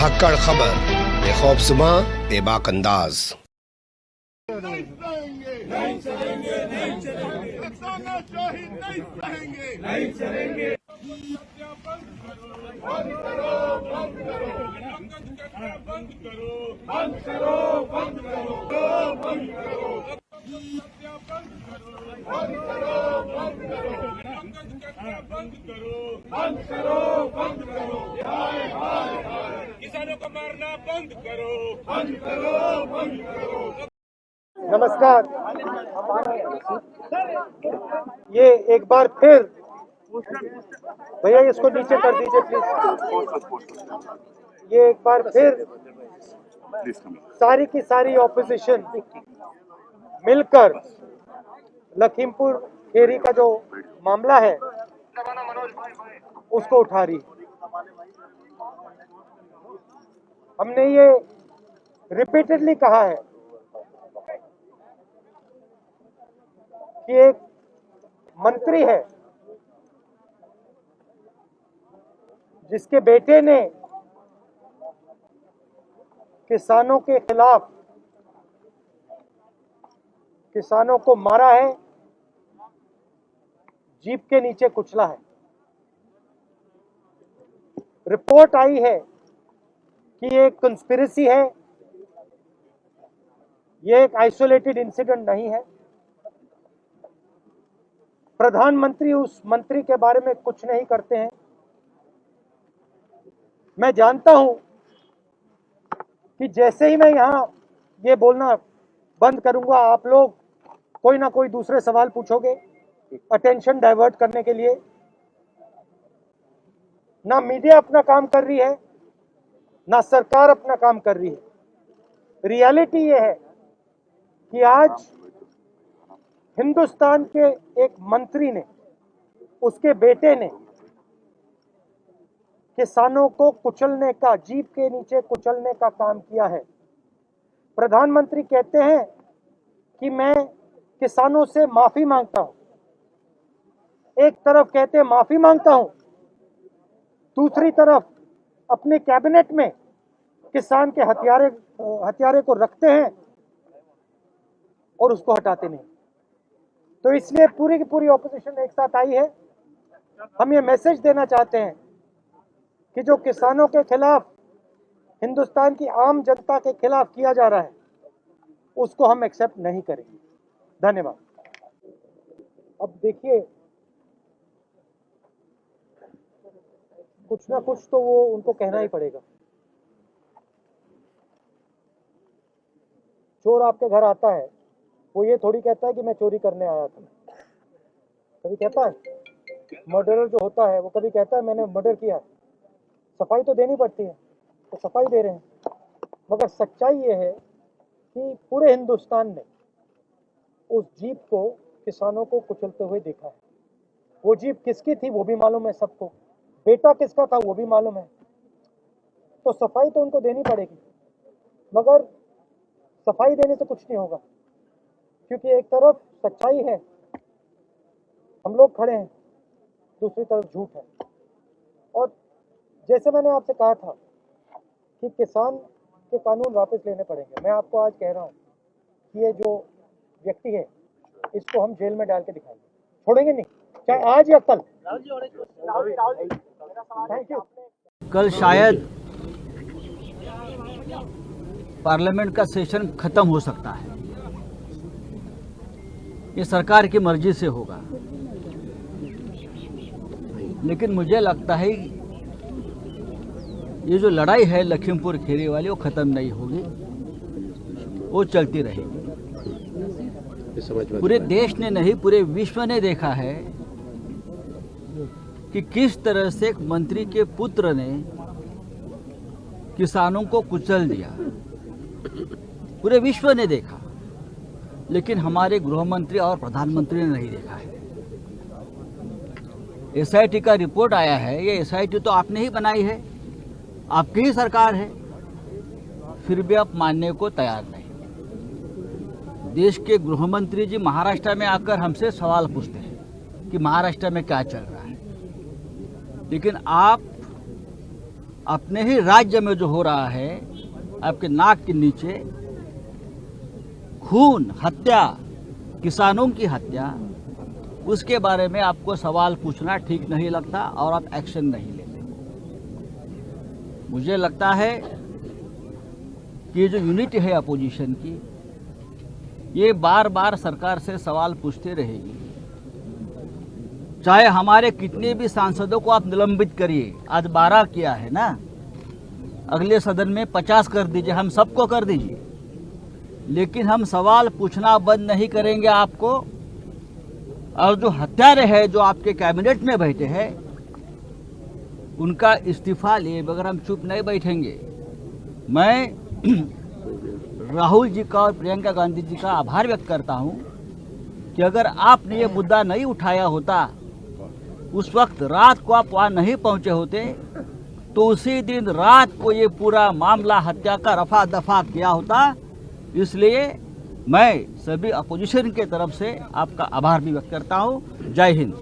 धाकड़ खबर बेखौफ सुबह बेबाक अंदाज। नहीं चलेंगे, नहीं चलेंगे, तानाशाही नहीं सहेंगे, नहीं चलेंगे। बंद करो, बंद करो, बंद करो, बंद करो, बंद करो, बंद करो, बंद करो, बंद करो, बंद करो, बंद करो, बंद करो, किसानों को मारना बंद करो, बंद करो, बंद करो। नमस्कार। ये एक बार फिर भैया इसको नीचे कर दीजिए प्लीज। ये एक बार फिर सारी की सारी ऑपोजिशन मिलकर लखीमपुर खेरी का जो मामला है उसको उठा रही। हमने ये रिपीटेडली कहा है कि एक मंत्री है जिसके बेटे ने किसानों के खिलाफ किसानों को मारा है, जीप के नीचे कुचला है। रिपोर्ट आई है कि ये एक कंस्पिरेसी है, ये एक आइसोलेटेड इंसिडेंट नहीं है। प्रधानमंत्री उस मंत्री के बारे में कुछ नहीं करते हैं। मैं जानता हूं कि जैसे ही मैं यहां ये बोलना बंद करूंगा, आप लोग कोई ना कोई दूसरे सवाल पूछोगे अटेंशन डाइवर्ट करने के लिए। ना मीडिया अपना काम कर रही है, ना सरकार अपना काम कर रही है। रियलिटी ये है कि आज हिंदुस्तान के एक मंत्री ने, उसके बेटे ने किसानों को कुचलने का, जीप के नीचे कुचलने का काम किया है। प्रधानमंत्री कहते हैं कि मैं किसानों से माफी मांगता हूं। एक तरफ कहते हैं माफी मांगता हूं, दूसरी तरफ अपने कैबिनेट में किसान के हथियारे को रखते हैं और उसको हटाते नहीं। तो इसलिए पूरी की पूरी ऑपोजिशन एक साथ आई है। हम ये मैसेज देना चाहते हैं कि जो किसानों के खिलाफ, हिंदुस्तान की आम जनता के खिलाफ किया जा रहा है, उसको हम एक्सेप्ट नहीं करेंगे। धन्यवाद। अब देखिए, कुछ ना कुछ तो वो उनको कहना ही पड़ेगा। चोर आपके घर आता है, वो ये थोड़ी कहता है कि मैं चोरी करने आया था। कभी कहता है? मर्डरर जो होता है वो कभी कहता है मैंने मर्डर किया? सफाई तो देनी पड़ती है, तो सफाई दे रहे हैं। मगर सच्चाई ये है कि पूरे हिंदुस्तान ने उस जीप को, किसानों को कुचलते हुए देखा है। वो जीप किसकी थी वो भी मालूम है सबको, बेटा किसका था वो भी मालूम है। तो सफाई तो उनको देनी पड़ेगी, मगर सफाई देने से कुछ नहीं होगा, क्योंकि एक तरफ सच्चाई है, हम लोग खड़े हैं, दूसरी तरफ झूठ है। और जैसे मैंने आपसे कहा था कि किसान के कानून वापस लेने पड़ेंगे, मैं आपको आज कह रहा हूं कि ये जो व्यक्ति है इसको हम जेल में डाल के दिखाएंगे, छोड़ेंगे नहीं, चाहे आज या कल। Thank you. कल शायद पार्लियामेंट का सेशन खत्म हो सकता है, ये सरकार की मर्जी से होगा। लेकिन मुझे लगता है ये जो लड़ाई है लखीमपुर खेरी वाली, वो खत्म नहीं होगी, वो चलती रहेगी। पूरे देश ने नहीं, पूरे विश्व ने देखा है कि किस तरह से एक मंत्री के पुत्र ने किसानों को कुचल दिया। पूरे विश्व ने देखा, लेकिन हमारे गृह मंत्री और प्रधानमंत्री ने नहीं देखा है। एसआईटी का रिपोर्ट आया है, ये एसआईटी तो आपने ही बनाई है, आपकी ही सरकार है, फिर भी आप मानने को तैयार नहीं। देश के गृह मंत्री जी महाराष्ट्र में आकर हमसे सवाल पूछते हैं कि महाराष्ट्र में क्या चल रहा है, लेकिन आप अपने ही राज्य में जो हो रहा है, आपके नाक के नीचे खून, हत्या, किसानों की हत्या, उसके बारे में आपको सवाल पूछना ठीक नहीं लगता और आप एक्शन नहीं लेते। मुझे लगता है कि जो यूनिटी है अपोजिशन की, ये बार बार सरकार से सवाल पूछते रहेगी। चाहे हमारे कितने भी सांसदों को आप निलंबित करिए, आज 12 किया है ना, अगले सदन में 50 कर दीजिए, हम सबको कर दीजिए, लेकिन हम सवाल पूछना बंद नहीं करेंगे आपको। और जो हत्यारे हैं, जो आपके कैबिनेट में बैठे हैं, उनका इस्तीफा लिए बगैर हम चुप नहीं बैठेंगे। मैं राहुल जी का और प्रियंका गांधी जी का आभार व्यक्त करता हूं कि अगर आपने ये मुद्दा नहीं उठाया होता, उस वक्त रात को आप वहां नहीं पहुंचे होते, तो उसी दिन रात को ये पूरा मामला हत्या का रफा दफा किया होता। इसलिए मैं सभी अपोजिशन के तरफ से आपका आभार भी व्यक्त करता हूं। जय हिंद।